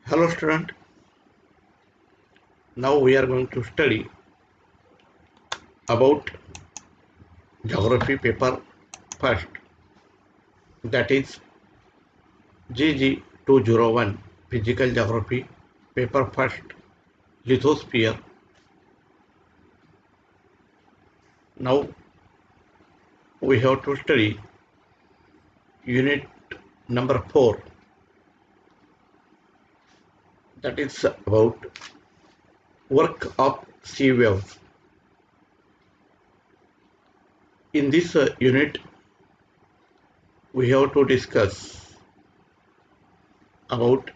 Hello student, now we are going to study about geography paper first, that is GG 201 physical geography paper first, lithosphere. Now we have to study unit number 4, that is about work of sea waves. In this unit we have to discuss about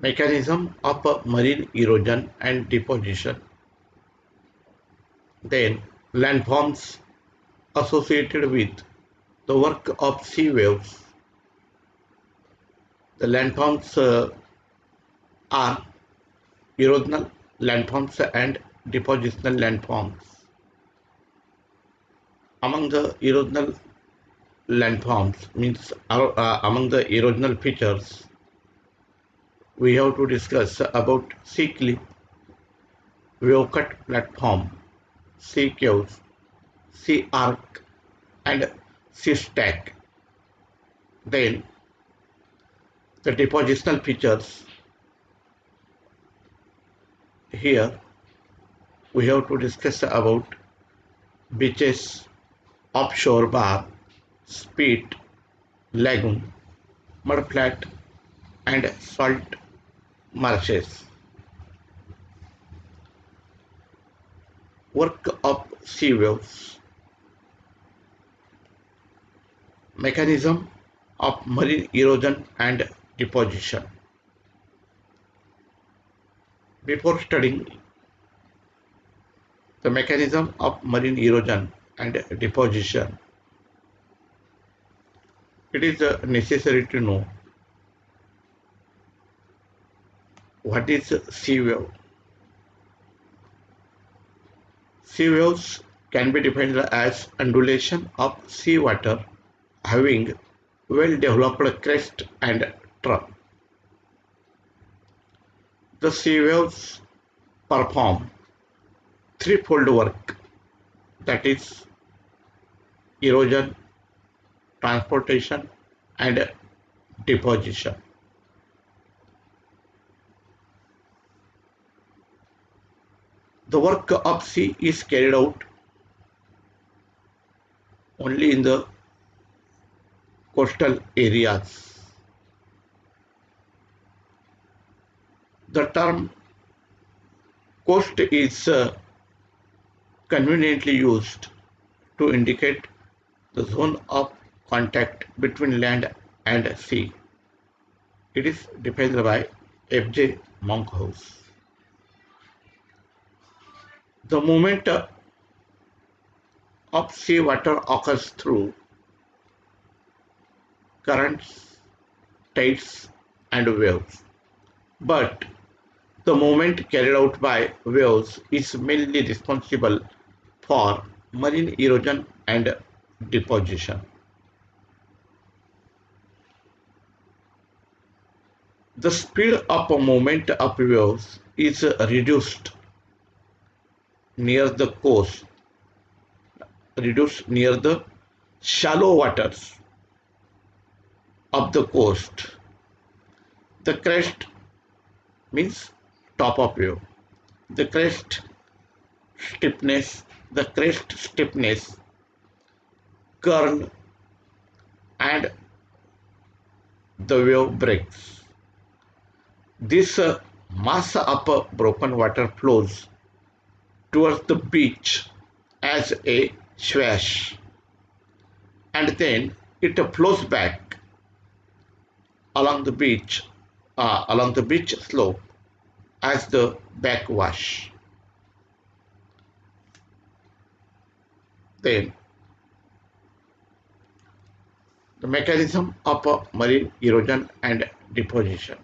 mechanism of marine erosion and deposition, then landforms associated with the work of sea waves. The landforms are erosional landforms and depositional landforms. Among the erosional landforms means among the erosional features, we have to discuss about sea cliff, wave cut platform, sea caves, sea arc, and sea stack. Then the depositional features. Here we have to discuss about beaches, offshore bar, spit, lagoon, mudflat, and salt marshes. Work of sea waves. Mechanism of marine erosion and deposition. Before studying the mechanism of marine erosion and deposition, it is necessary to know what is sea wave. Sea waves can be defined as undulation of sea water having well-developed crest and trough. The sea waves perform threefold work, that is erosion, transportation, and deposition. The work of sea is carried out only in the coastal areas. The term coast is conveniently used to indicate the zone of contact between land and sea. It is defined by F.J. Monkhouse. The movement of sea water occurs through currents, tides, and waves. But the movement carried out by waves is mainly responsible for marine erosion and deposition. The speed of movement of waves is reduced near the coast, reduced near the shallow waters of the coast. The crest means top of wave. The crest stiffness, curl, and the wave breaks. This mass of broken water flows towards the beach as a swash, and then it flows back along the beach slope as the backwash. Then the mechanism of marine erosion and deposition.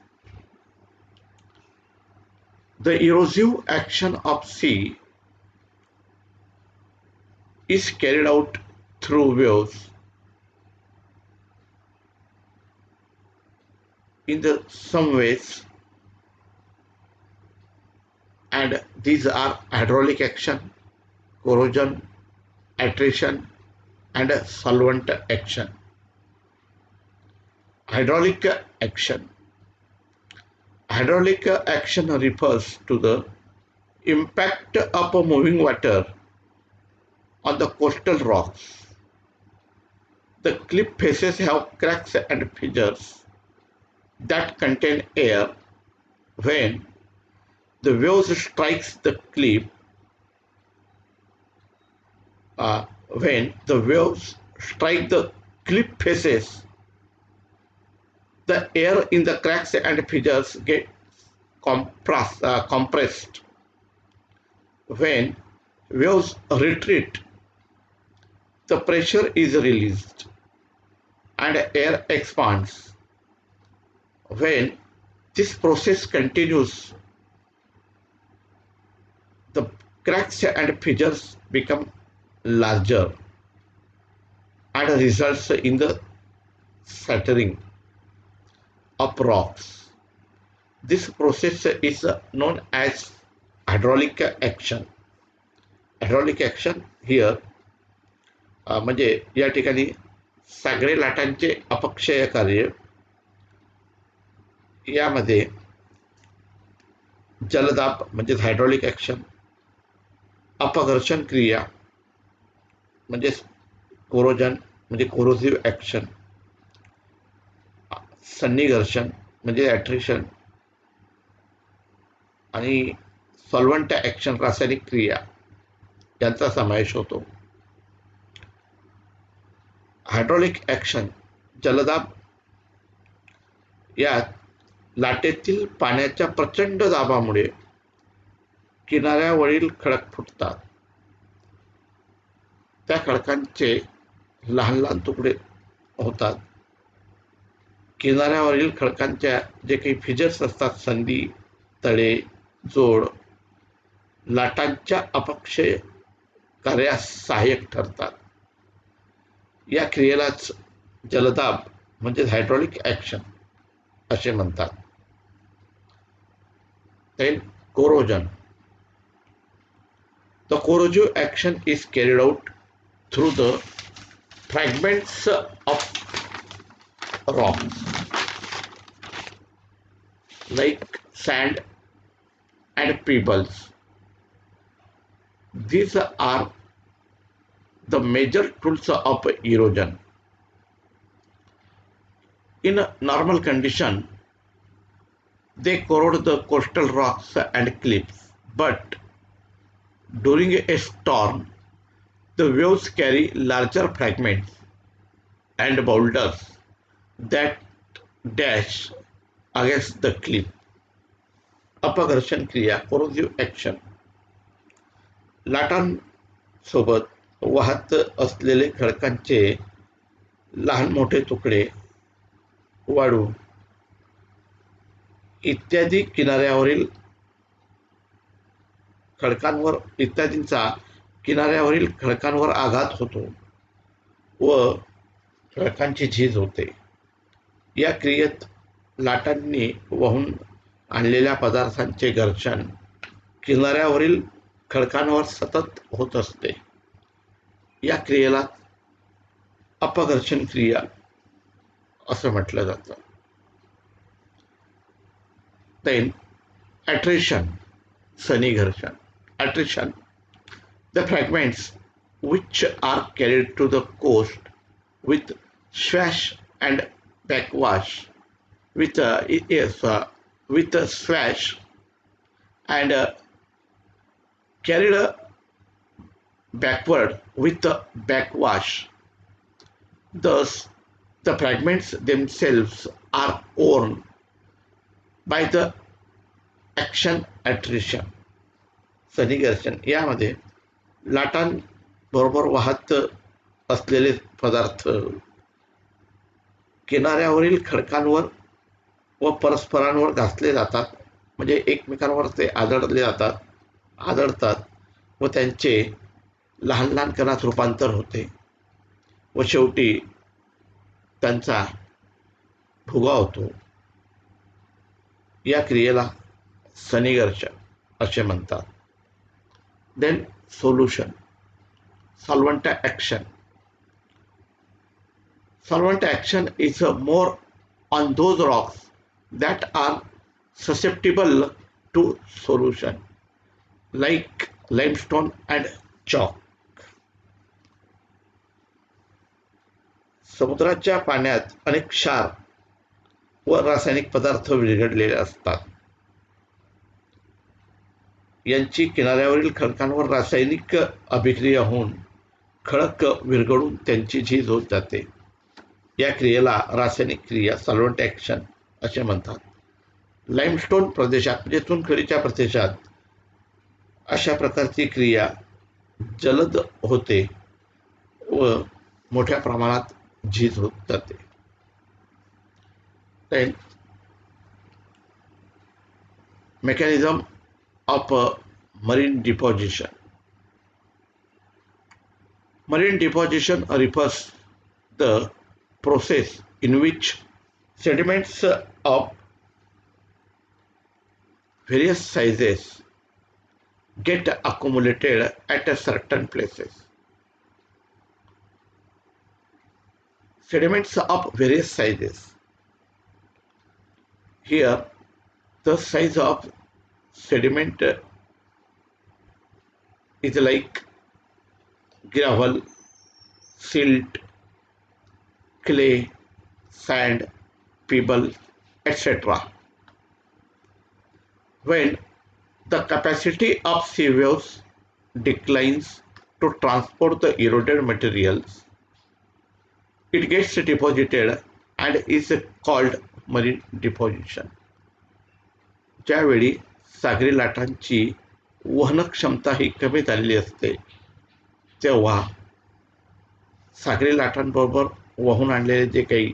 The erosive action of sea is carried out through waves in some ways and these are hydraulic action, corrosion, attrition, and solvent action. Hydraulic action. Hydraulic action refers to the impact of moving water on the coastal rocks. The cliff faces have cracks and fissures that contain air. When the waves strikes the cliff, when the waves strike the cliff faces, the air in the cracks and fissures get compressed. When waves retreat, the pressure is released and air expands. When this process continues, the cracks and fissures become larger and results in the shattering of rocks. This process is known as hydraulic action. Hydraulic action here म्हणजे या ठिकाणी सागरी लाटांचे अपक्षय कार्य यामध्ये जलदाब म्हणजे hydraulic action, अपघर्षण क्रिया म्हणजे कोरोजन म्हणजे कोरोसिव्ह ॲक्शन, सन्निघर्षण म्हणजे ॲट्रिशन आणि सॉल्व्हंट ॲक्शन रासायनिक क्रिया यांचा समावेश होतो. हायड्रॉलिक ॲक्शन जलदाब यात लाटेतील पाण्याच्या प्रचंड दाबामुळे किनाऱ्यावरील खडक फुटतात. त्या खडकांचे लहान लहान तुकडे होतात. किनाऱ्यावरील खडकांच्या जे काही फिजर्स असतात, संधी, तळे, जोड, लाटांच्या अपक्षय कार्यास सहाय्यक ठरतात. या क्रियेलाच जलदाब म्हणजे हायड्रॉलिक ॲक्शन असे म्हणतात. Then corrosion. The corrosive action is carried out through the fragments of rocks like sand and pebbles. These are the major tools of erosion. In a normal condition, they corrode the coastal rocks and cliffs, but during a storm, the waves carry larger fragments and boulders that dash against the cliff. अपघर्षण क्रिया, corrosive action. लाटांसोबत वाहत असलेले खडकांचे लहान मोठे तुकडे, वाळू इत्यादी किनाऱ्यावरील खडकांवर इत्यादींचा किनाऱ्यावरील खडकांवर आघात होतो व खडकांची झीज होते. या क्रियेत लाटांनी वाहून आणलेल्या पदार्थांचे घर्षण किनाऱ्यावरील खडकांवर सतत होत असते. या क्रियेला अपघर्षण क्रिया असं म्हटलं जातं. Then attrition, सन्निघर्षण. Attrition, the fragments which are carried to the coast with swash and backwash, with a swash and carried backward with a backwash. Thus, the fragments themselves are worn by the action attrition. सन्निघर्षण यामध्ये लाटांबरोबर वाहत असलेले पदार्थ किनाऱ्यावरील खडकांवर व परस्परांवर घासले जातात, म्हणजे एकमेकांवर ते आदळतात व त्यांचे लहान लहान कणात रूपांतर होते व शेवटी त्यांचा फुगा होतो. या क्रियेला सन्निघर्षण असे म्हणतात. Then solution, solvent action. Solvent action is more on those rocks that are susceptible to solution, like limestone and chalk. समुद्राच्या पाण्यात अनेक क्षार व रासायनिक पदार्थ विरघळलेले असतात. यांची किनाऱ्यावरील खडकांवर रासायनिक अभिक्रिया होऊन खडक विरघळून त्यांची झीज होत जाते. या क्रियेला रासायनिक क्रिया सॉल्व्हंट ॲक्शन असे म्हणतात. लाईमस्टोन प्रदेशात म्हणजे चुनखडीच्या प्रदेशात अशा प्रकारची क्रिया जलद होते व मोठ्या प्रमाणात झीज होत जाते. Then mechanism of marine deposition. Marine deposition refers the process in which sediments of various sizes get accumulated at a certain places. Sediments of various sizes. Here, the size of sediment is like gravel, silt, clay, sand, pebble, etc. When the capacity of sea waves declines to transport the eroded materials, it gets deposited and is called marine deposition. ज्यावेळी सागरी लाटांची वहन क्षमता ही कमी झालेली असते तेव्हा सागरी लाटांबरोबर वाहून आणलेले जे काही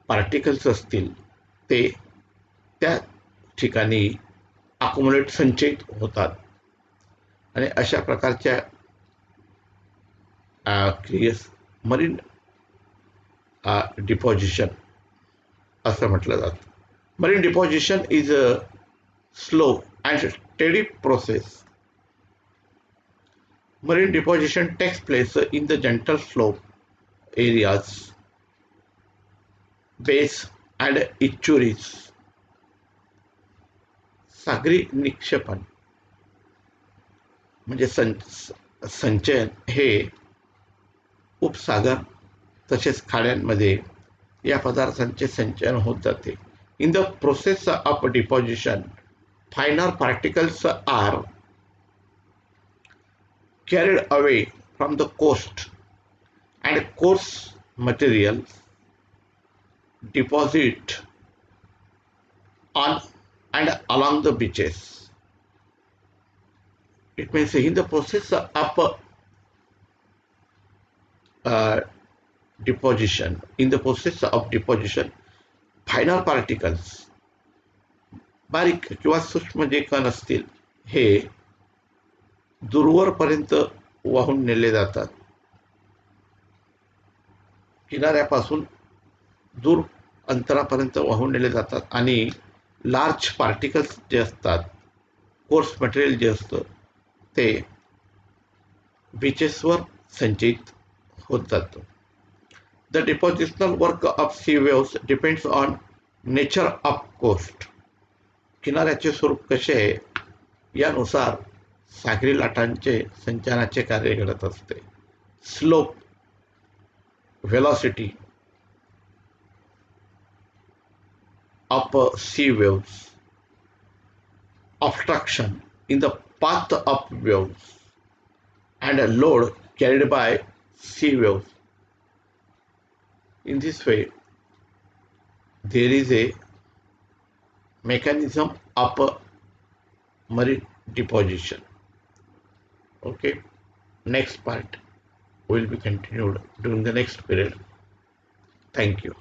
पार्टिकल्स असतील ते त्या ठिकाणी अकोमोलेट संचयित होतात आणि अशा प्रकारच्या क्रियेस मरीन डिपॉझिशन असं म्हटलं जातं. Marine deposition is a slow and steady process. Marine deposition takes place in the gentle slope areas, bays and estuaries. सागरी निक्षेपण म्हणजे संचयन हे उपसागर तसेच खाड्यांमध्ये या पदार्थांचे संचयन होत जाते. In the process of deposition, finer particles are carried away from the coast and coarse materials deposit on and along the beaches. It means in the process of deposition, finer particles, बारीक किंवा सूक्ष्म जे कण असतील हे दूरवरपर्यंत वाहून नेले जातात. किनाऱ्यापासून दूर अंतरापर्यंत वाहून नेले जातात आणि लार्ज पार्टिकल्स जे असतात, कोर्स मटेरियल जे असतं ते बीचेसवर संचयित होत जातं. The depositional work of sea waves depends on nature of coast. किनाऱ्याचे स्वरूप कसे आहे यानुसार सागरी लाटांचे संचयनाचे कार्य घडत असते. Slope, velocity of sea waves, obstruction in the path of waves, and a load carried by sea waves. In this way, there is a mechanism of marine deposition. Okay, next part will be continued during the next period. Thank you.